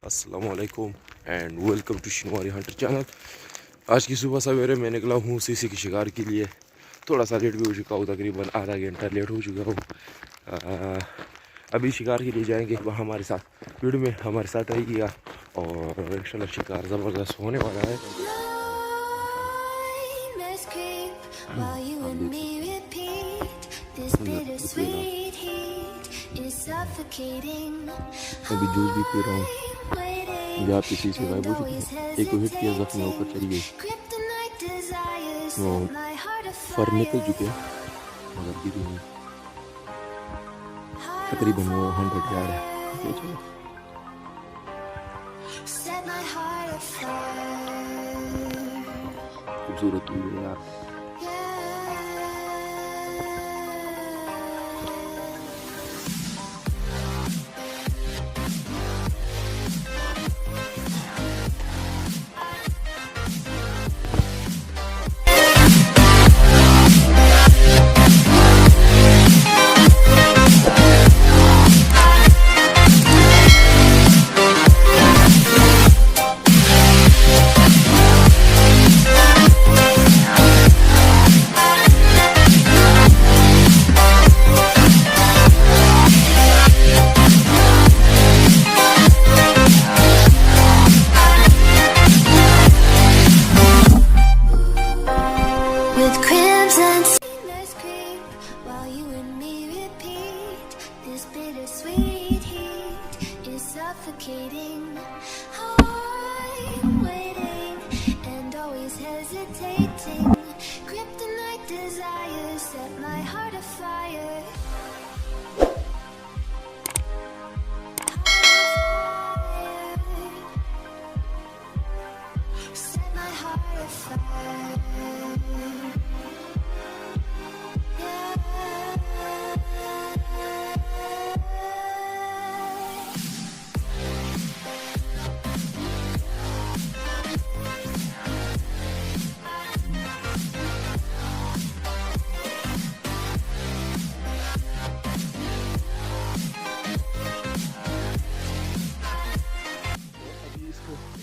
अस्सलाम वालेकुम and welcome to Shinwari hunter channel. आज की सुबह सवेरे मैं निकला हूँ सीसी की शिकार के लिए। थोड़ा सा लेट भी हो चुका हूँ, तकरीबन आधा घंटा लेट हो चुका हूँ। अभी शिकार के लिए जाएंगे, वह हमारे साथ वीडियो में हमारे साथ आइएगा और इंशाल्लाह शिकार ज़बरदस्त होने वाला है। अभी जूस भी पी रहा हूँ। यहाँ पीछे से वाइब हो चुकी है, एक को हिट किया, जख्म ऊपर चली गई। वो फर निकल चुके हैं मगर गिरी नहीं। तकरीबन वो 100 यार्ड है। चलो खूबसूरत हुई है यार।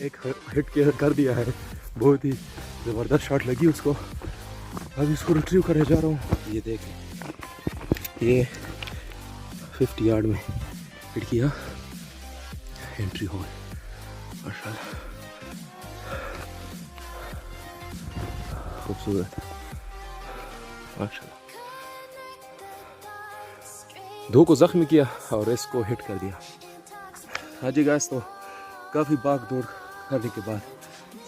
एक हिट कर दिया है, बहुत ही ज़बरदस्त शॉट लगी उसको। अब इसको रिट्रीव करने जा रहा हूँ। ये देखें, ये 50 यार्ड में हिट किया, एंट्री हो गई माशाल्लाह, खूबसूरत माशाल्लाह। दो को जख्मी किया और इसको हिट कर दिया। हाँ जी गाइस, तो काफ़ी भाग दौड़ करने के बाद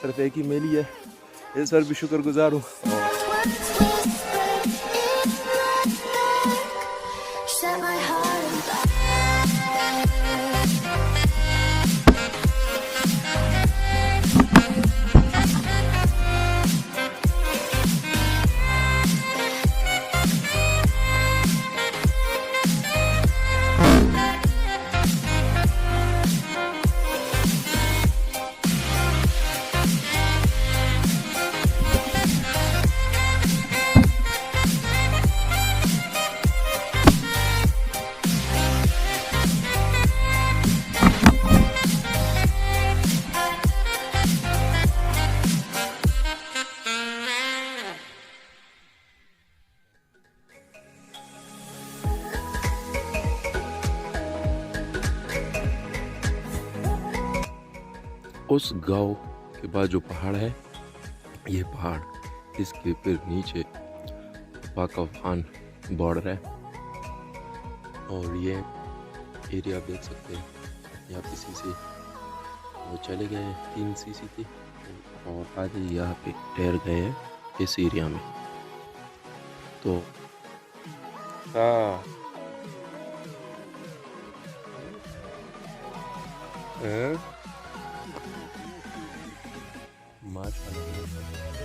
सिर्फ एक ही मेली है। इस पर भी शुक्रगुजार हूँ। उस गांव के बाद जो पहाड़ है, ये पहाड़, इसके फिर नीचे पाकिस्तान बॉर्डर है। और ये एरिया देख सकते हैं, यहाँ पे सीसी वो चले गए, 3 सीसी थे और आधे यहाँ पे ठहर गए हैं इस एरिया में। तो माशाल्लाह